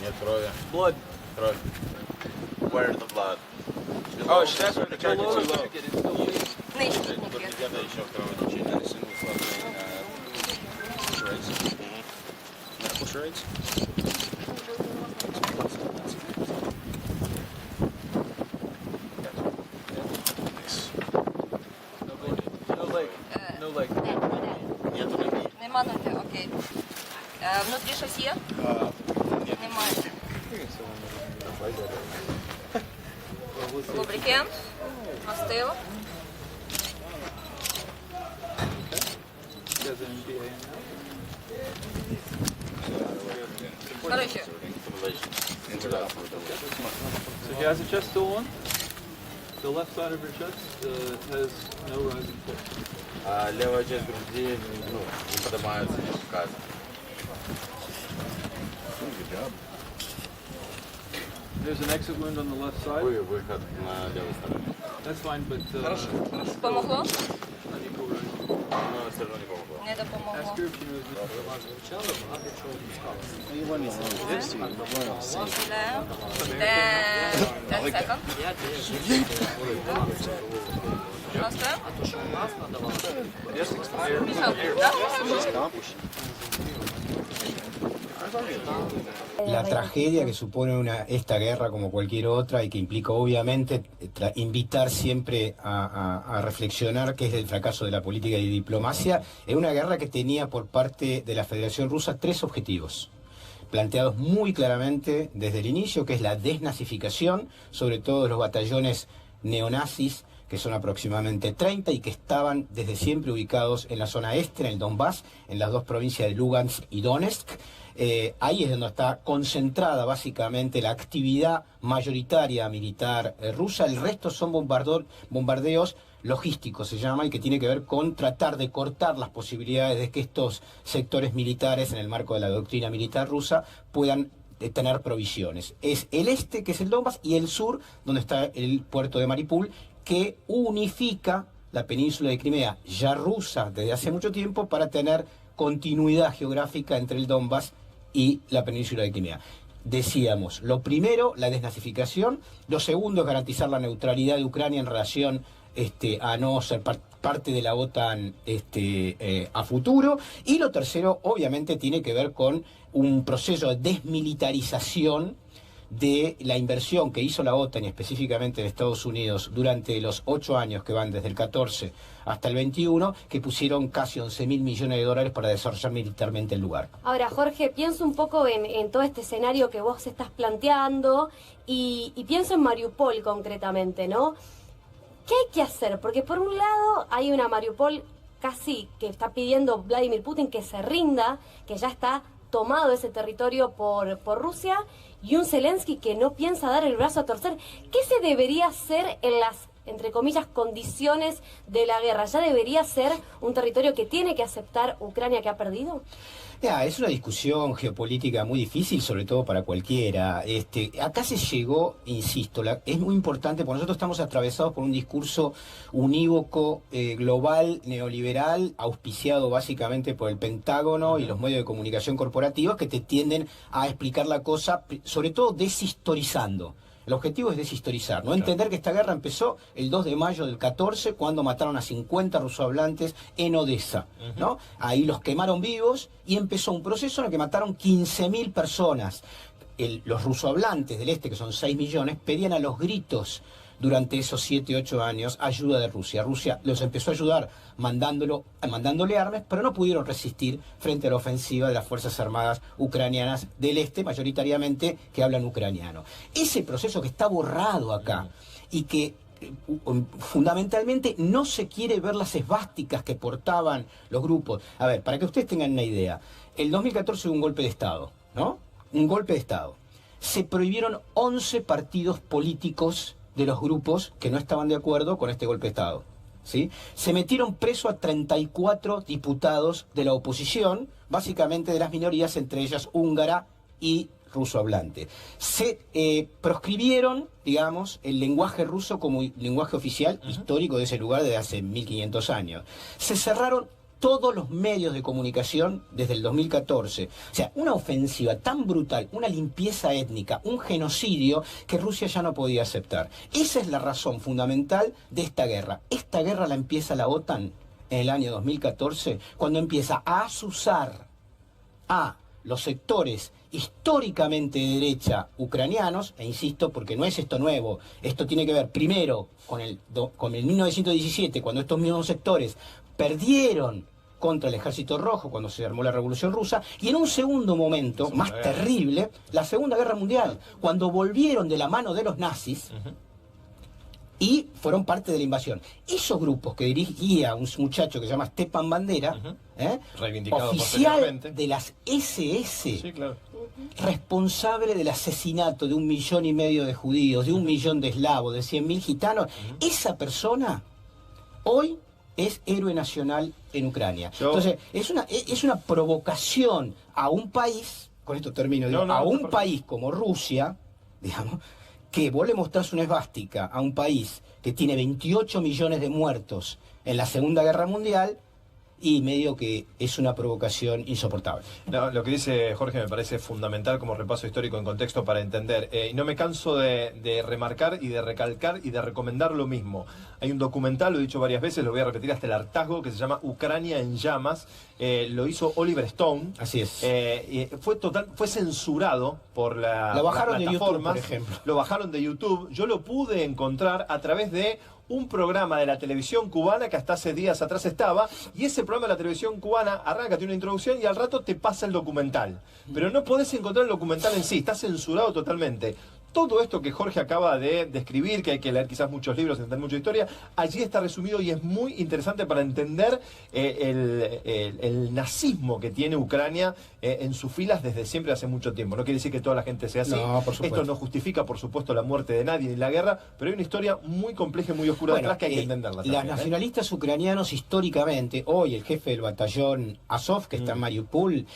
Нет крови. Blood. Кровь. Where's the blood? Oh, that's what the Below target certificate is. Нижній Тут кнопки. где-то еще кровотечение. Medical charades. No leg. No leg. Нету ноги. Нема ноги, окей. Внутрі щось є? Немає. Лубрикент. Мастило. Коротше, So he has a chest still on. The left side of your chest has no rising foot. А левая часть груди, ну, не поднимается, не опускается. There's an exit wound on the left side. Выход на левой стороне. That's fine, but помогло? unequal rising. Но все равно не помогло. Не допомогло. Ask her if she knows this. Де 10 секунд. Просто? La tragedia que supone esta guerra como cualquier otra y que implica obviamente invitar siempre a reflexionar qué es el fracaso de la política y diplomacia, es una guerra que tenía por parte de la Federación Rusa tres objetivos planteados muy claramente desde el inicio, que es la desnazificación, sobre todo de los batallones neonazis, que son aproximadamente 30 y que estaban desde siempre ubicados en la zona este, en el Donbass, en las dos provincias de Lugansk y Donetsk. Ahí es donde está concentrada básicamente la actividad mayoritaria militar rusa. El resto son bombardeos logísticos, se llama, y que tiene que ver con tratar de cortar las posibilidades de que estos sectores militares, en el marco de la doctrina militar rusa, puedan tener provisiones. Es el este, que es el Donbass, y el sur, donde está el puerto de Mariupol, que unifica la península de Crimea, ya rusa desde hace mucho tiempo, para tener continuidad geográfica entre el Donbass y la península de Crimea. Decíamos, lo primero, la desnazificación; lo segundo es garantizar la neutralidad de Ucrania en relación a no ser parte de la OTAN a futuro; y lo tercero, obviamente, tiene que ver con un proceso de desmilitarización de la inversión que hizo la OTAN y específicamente en Estados Unidos durante los 8 años que van desde el 14 hasta el 21, que pusieron casi 11.000 millones de dólares para desarrollar militarmente el lugar. Ahora, Jorge, pienso un poco en todo este escenario que vos estás planteando y pienso en Mariupol concretamente, ¿no? ¿Qué hay que hacer? Porque por un lado hay una Mariupol casi que está pidiendo Vladimir Putin que se rinda, que ya está tomado ese territorio por Rusia, y un Zelensky que no piensa dar el brazo a torcer. ¿Qué se debería hacer en las, entre comillas, condiciones de la guerra? ¿Ya debería ser un territorio que tiene que aceptar Ucrania que ha perdido? Es una discusión geopolítica muy difícil, sobre todo para cualquiera. Acá se llegó, insisto, es muy importante, porque nosotros estamos atravesados por un discurso unívoco, global, neoliberal, auspiciado básicamente por el Pentágono y los medios de comunicación corporativos, que te tienden a explicar la cosa, sobre todo deshistorizando. El objetivo es deshistorizar, ¿no? Entender que esta guerra empezó el 2 de mayo del 14, cuando mataron a 50 rusohablantes en Odessa, ¿no? Ahí los quemaron vivos y empezó un proceso en el que mataron 15.000 personas. Los rusohablantes del este, que son 6 millones, pedían a los gritos durante esos 7, 8 años ayuda de Rusia. Rusia los empezó a ayudar mandándole armas, pero no pudieron resistir frente a la ofensiva de las Fuerzas Armadas ucranianas del este, mayoritariamente que hablan ucraniano. Ese proceso que está borrado acá y que fundamentalmente no se quiere ver las esvásticas que portaban los grupos. A ver, para que ustedes tengan una idea, el 2014 hubo un golpe de Estado, ¿no? Un golpe de Estado. Se prohibieron 11 partidos políticos de los grupos que no estaban de acuerdo con este golpe de Estado, ¿sí? Se metieron preso a 34 diputados de la oposición, básicamente de las minorías, entre ellas húngara y ruso hablante. Se proscribieron, digamos, el lenguaje ruso como lenguaje oficial histórico de ese lugar desde hace 1500 años. Se cerraron todos los medios de comunicación desde el 2014. O sea, una ofensiva tan brutal, una limpieza étnica, un genocidio que Rusia ya no podía aceptar. Esa es la razón fundamental de esta guerra. Esta guerra la empieza la OTAN en el año 2014, cuando empieza a azuzar a los sectores históricamente de derecha ucranianos, e insisto, porque no es esto nuevo, esto tiene que ver primero con el 1917, cuando estos mismos sectores perdieron contra el Ejército Rojo cuando se armó la Revolución Rusa, y en un segundo momento, más terrible, la Segunda Guerra Mundial, cuando volvieron de la mano de los nazis y fueron parte de la invasión. Esos grupos que dirigía un muchacho que se llama Stepan Bandera, reivindicado oficial de las SS, Sí, claro. responsable del asesinato de 1,5 millones de judíos, de 1 millón de eslavos, de 100.000 gitanos, esa persona hoy es héroe nacional en Ucrania. Entonces, es una provocación a un país, con esto termino, digo, a un país como Rusia, digamos, que vos le mostrás una esvástica a un país que tiene 28 millones de muertos en la Segunda Guerra Mundial, y medio que es una provocación insoportable. No, lo que dice Jorge me parece fundamental como repaso histórico en contexto para entender. Y no me canso de remarcar y de recalcar y de recomendar lo mismo. Hay un documental, lo he dicho varias veces, lo voy a repetir hasta el hartazgo, que se llama Ucrania en llamas. Lo hizo Oliver Stone. Así es. Fue censurado por lo bajaron las de YouTube, plataformas. por ejemplo. Lo bajaron de YouTube. Yo lo pude encontrar a través de un programa de la televisión cubana que hasta hace días atrás estaba, y ese programa de la televisión cubana arranca, tiene una introducción y al rato te pasa el documental. Pero no podés encontrar el documental en sí, está censurado totalmente. Todo esto que Jorge acaba de describir, que hay que leer quizás muchos libros, entender mucha historia, allí está resumido y es muy interesante para entender el nazismo que tiene Ucrania en sus filas desde siempre, hace mucho tiempo. No quiere decir que toda la gente sea así. No, por supuesto. Esto no justifica, por supuesto, la muerte de nadie ni la guerra, pero hay una historia muy compleja y muy oscura detrás que hay que entenderla también. Los nacionalistas ucranianos históricamente, hoy el jefe del batallón Azov, que está en Mariupol,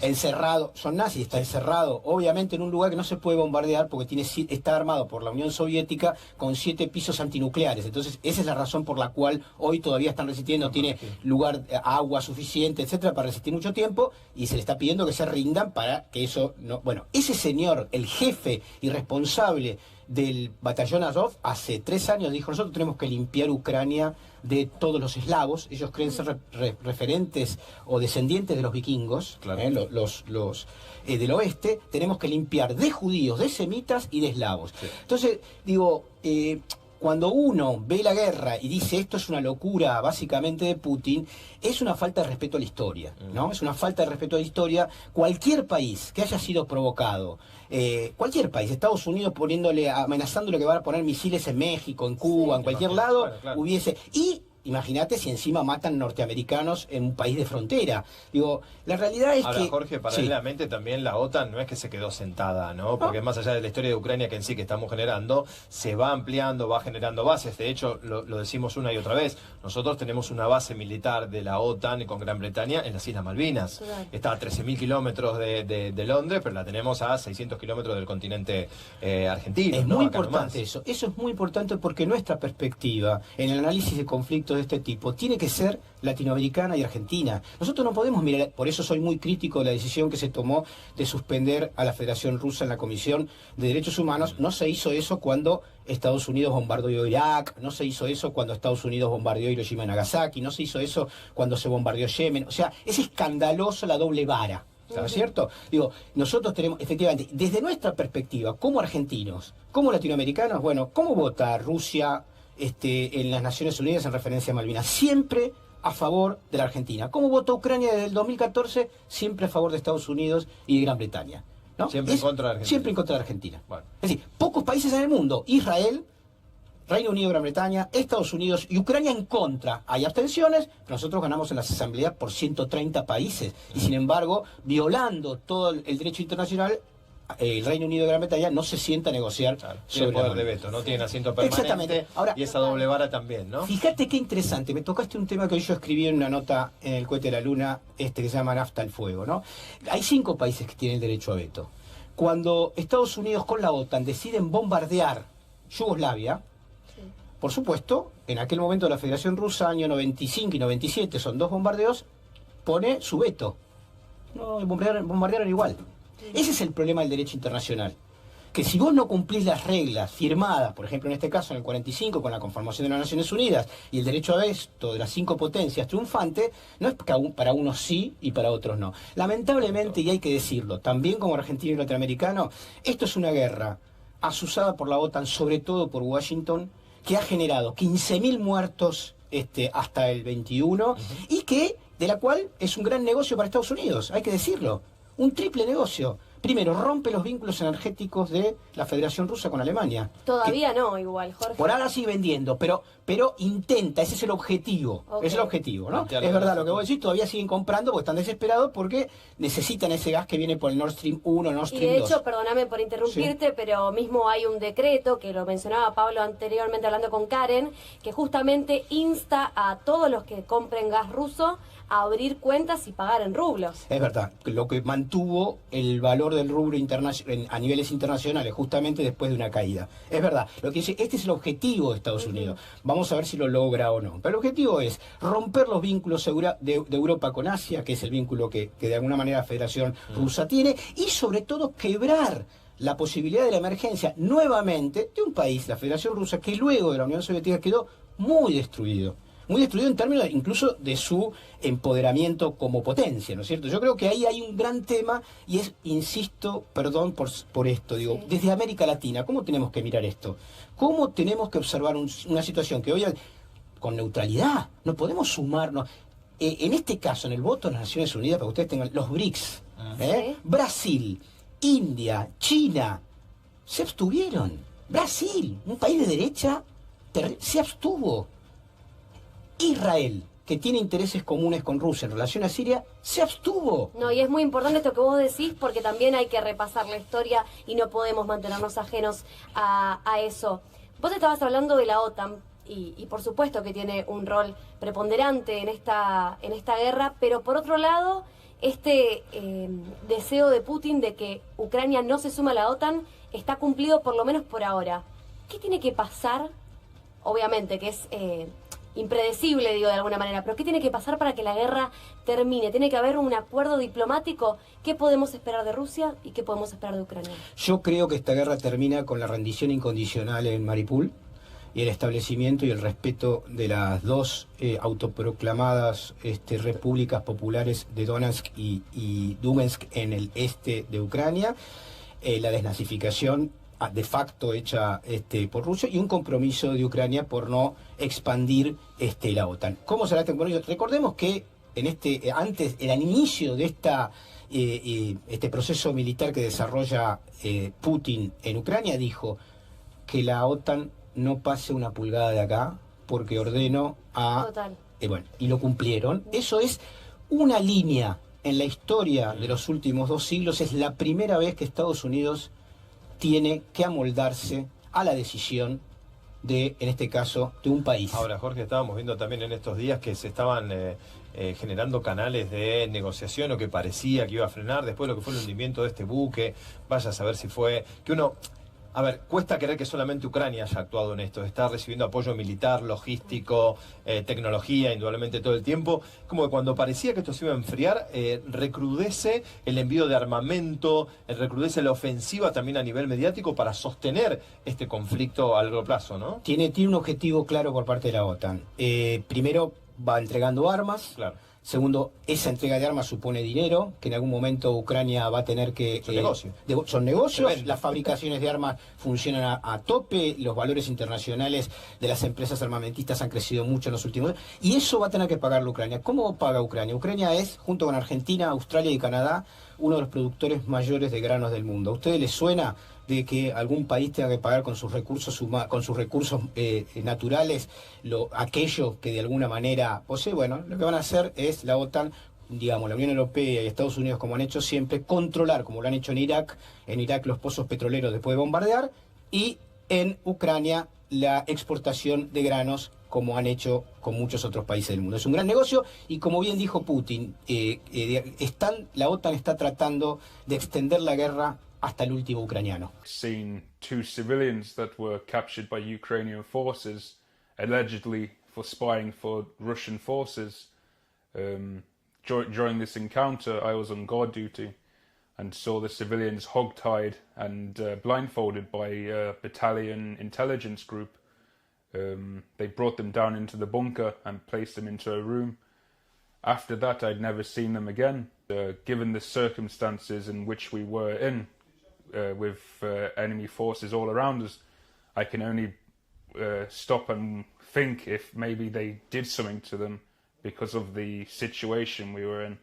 encerrado, son nazis, está encerrado, obviamente en un lugar que no se puede bombardear porque está armado por la Unión Soviética con 7 pisos antinucleares. Entonces esa es la razón por la cual hoy todavía están resistiendo, tiene lugar, agua suficiente, etcétera, para resistir mucho tiempo, y se le está pidiendo que se rindan para que eso no... Bueno, ese señor, el jefe y responsable del batallón Azov, hace 3 años dijo: nosotros tenemos que limpiar Ucrania de todos los eslavos. Ellos creen ser referentes o descendientes de los vikingos, Claro. los del oeste. Tenemos que limpiar de judíos, de semitas y de eslavos. Sí. Entonces, digo, cuando uno ve la guerra y dice esto es una locura básicamente de Putin, es una falta de respeto a la historia, ¿no? Es una falta de respeto a la historia. Cualquier país que haya sido provocado, cualquier país, Estados Unidos amenazándole que van a poner misiles en México, en Cuba, en cualquier lado, Bueno, claro. hubiese... Y imagínate si encima matan norteamericanos en un país de frontera. Digo, la realidad es Ahora, que... Jorge, paralelamente también la OTAN no es que se quedó sentada, ¿no? Porque más allá de la historia de Ucrania que en sí que estamos generando, se va ampliando, va generando bases. De hecho, lo decimos una y otra vez, nosotros tenemos una base militar de la OTAN con Gran Bretaña en las Islas Malvinas. Claro. Está a 13.000 kilómetros de Londres, pero la tenemos a 600 kilómetros del continente argentino. Es ¿no? muy Acá importante nomás. eso. Eso es muy importante porque nuestra perspectiva en el análisis de conflictos de este tipo tiene que ser latinoamericana y argentina. Nosotros no podemos mirar, por eso soy muy crítico de la decisión que se tomó de suspender a la Federación Rusa en la Comisión de Derechos Humanos. No se hizo eso cuando Estados Unidos bombardeó Irak, no se hizo eso cuando Estados Unidos bombardeó Hiroshima y Nagasaki, no se hizo eso cuando se bombardeó Yemen. O sea, es escandaloso la doble vara. ¿Está cierto? Digo, nosotros tenemos, efectivamente, desde nuestra perspectiva, como argentinos, como latinoamericanos, bueno, ¿cómo vota Rusia en las Naciones Unidas en referencia a Malvinas? Siempre a favor de la Argentina. ¿Cómo votó Ucrania desde el 2014? Siempre a favor de Estados Unidos y de Gran Bretaña, ¿no? Siempre en contra de Argentina. Siempre en contra de Argentina. Bueno. Es decir, pocos países en el mundo, Israel, Reino Unido, Gran Bretaña, Estados Unidos y Ucrania en contra. Hay abstenciones, pero nosotros ganamos en las asambleas por 130 países. Y sin embargo, violando todo el derecho internacional, el Reino Unido y Gran Bretaña no se sienta a negociar Tiene sobre poder la de ONU. veto, no tienen asiento permanente. Exactamente. Ahora, y esa doble vara también, ¿no? fíjate qué interesante, me tocaste un tema que hoy yo escribí en una nota en el cohete de la luna, que se llama Nafta al fuego, ¿no? Hay 5 países que tienen derecho a veto. Cuando Estados Unidos con la OTAN deciden bombardear Yugoslavia, por supuesto, en aquel momento la Federación Rusa, año 95 y 97, son 2 bombardeos, pone su veto. No, bombardearon igual. Ese es el problema del derecho internacional. Que si vos no cumplís las reglas firmadas, por ejemplo en este caso en el 45 con la conformación de las Naciones Unidas y el derecho a veto de las 5 potencias triunfantes, no es que para unos sí y para otros no. Lamentablemente, y hay que decirlo, también como argentino y latinoamericano, esto es una guerra azuzada por la OTAN, sobre todo por Washington, que ha generado 15.000 muertos hasta el 21 y de la cual es un gran negocio para Estados Unidos, hay que decirlo. Un triple negocio. Primero, rompe los vínculos energéticos de la Federación Rusa con Alemania. Todavía no, igual, Jorge. Por ahora sigue vendiendo, pero intenta, ese es el objetivo. Okay. Es el objetivo, ¿no? Plantear Es la verdad lo que vos decís, todavía siguen comprando porque están desesperados porque necesitan ese gas que viene por el Nord Stream 1, Nord Y Stream de 2. hecho, perdóname por interrumpirte, pero mismo hay un decreto, que lo mencionaba Pablo anteriormente hablando con Karen, que justamente insta a todos los que compren gas ruso a abrir cuentas y pagar en rublos. Es verdad, lo que mantuvo el valor del rublo a niveles internacionales, justamente después de una caída. Es verdad, lo que dice, este es el objetivo de Estados Unidos. Vamos a ver si lo logra o no. Pero el objetivo es romper los vínculos de Europa con Asia, que es el vínculo que de alguna manera la Federación Rusa tiene, y sobre todo quebrar la posibilidad de la emergencia nuevamente de un país, la Federación Rusa, que luego de la Unión Soviética quedó muy destruido. Muy destruido en términos incluso de su empoderamiento como potencia, ¿no es cierto? Yo creo que ahí hay un gran tema y es, insisto, perdón por esto, digo, Sí. desde América Latina, ¿cómo tenemos que mirar esto? ¿Cómo tenemos que observar una situación que hoy, con neutralidad, no podemos sumarnos? En este caso, en el voto de las Naciones Unidas, para que ustedes tengan los BRICS, Sí. Brasil, India, China, se abstuvieron. Brasil, un país de derecha, se abstuvo. Israel, que tiene intereses comunes con Rusia en relación a Siria, se abstuvo. No, y es muy importante esto que vos decís porque también hay que repasar la historia y no podemos mantenernos ajenos a eso. Vos estabas hablando de la OTAN y por supuesto que tiene un rol preponderante en esta guerra, pero por otro lado, deseo de Putin de que Ucrania no se suma a la OTAN está cumplido por lo menos por ahora. ¿Qué tiene que pasar? Obviamente que es impredecible, digo de alguna manera, pero ¿qué tiene que pasar para que la guerra termine? ¿Tiene que haber un acuerdo diplomático? ¿Qué podemos esperar de Rusia y qué podemos esperar de Ucrania? Yo creo que esta guerra termina con la rendición incondicional en Mariupol y el establecimiento y el respeto de las 2 autoproclamadas repúblicas populares de Donetsk y Lugansk en el este de Ucrania, la desnazificación de facto hecha por Rusia y un compromiso de Ucrania por no expandir la OTAN. ¿Cómo será este compromiso? Recordemos que antes, al inicio de este proceso militar que desarrolla Putin en Ucrania, dijo que la OTAN no pase una pulgada de acá porque ordeno a... Total. Bueno, y lo cumplieron. Eso es una línea en la historia de los últimos 2 siglos. Es la primera vez que Estados Unidos tiene que amoldarse a la decisión en este caso, de un país. Ahora, Jorge, estábamos viendo también en estos días que se estaban generando canales de negociación o que parecía que iba a frenar después de lo que fue el hundimiento de este buque. Vaya a saber si fue... que uno... A ver, cuesta creer que solamente Ucrania haya actuado en esto. Está recibiendo apoyo militar, logístico, tecnología, indudablemente todo el tiempo. Como que cuando parecía que esto se iba a enfriar, recrudece el envío de armamento, recrudece la ofensiva también a nivel mediático para sostener este conflicto a largo plazo, ¿no? Tiene un objetivo claro por parte de la OTAN. Primero, va entregando armas. Claro. Segundo, esa entrega de armas supone dinero, que en algún momento Ucrania va a tener que... Son negocios. Son negocios, las fabricaciones de armas funcionan a tope, los valores internacionales de las empresas armamentistas han crecido mucho en los últimos años, y eso va a tener que pagarlo Ucrania. ¿Cómo paga Ucrania? Ucrania es, junto con Argentina, Australia y Canadá, uno de los productores mayores de granos del mundo. ¿A ustedes les suena de que algún país tenga que pagar con sus recursos naturales aquello que de alguna manera posee. Bueno, lo que van a hacer es la OTAN, digamos, la Unión Europea y Estados Unidos, como han hecho siempre, controlar, como lo han hecho en Irak, los pozos petroleros después de bombardear, y en Ucrania la exportación de granos, como han hecho con muchos otros países del mundo. Es un gran negocio y, como bien dijo Putin, la OTAN está tratando de extender la guerra hasta el último ucraniano. Seen 2 civilians that were captured by Ukrainian forces, allegedly for spying for Russian forces. During this encounter, I was on guard duty and saw the civilians hogtied and blindfolded by a battalion intelligence group. They brought them down into the bunker and placed them into a room. After that, I'd never seen them again. Given the circumstances in which we were in, with enemy forces all around us, I can only stop and think if maybe they did something to them because of the situation we were in.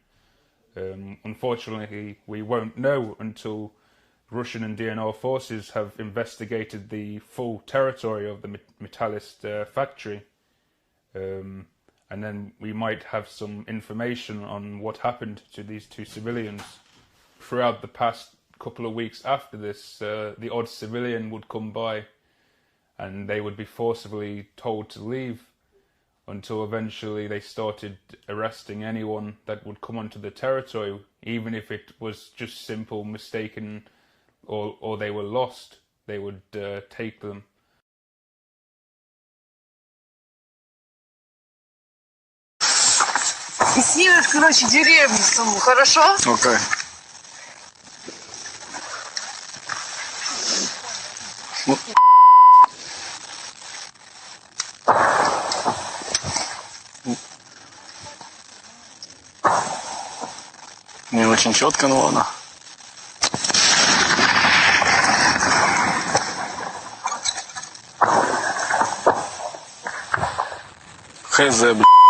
Unfortunately, we won't know until Russian and DNR forces have investigated the full territory of the Metallist factory, and then we might have some information on what happened to these 2 civilians. Throughout the past couple of weeks after this, the odd civilian would come by and they would be forcibly told to leave, until eventually they started arresting anyone that would come onto the territory, even if it was just simple mistaken or they were lost, they would take them. Снимешь, короче, деревню саму, хорошо? Окей. Ну. Не очень четко, но ладно. Хз, блядь.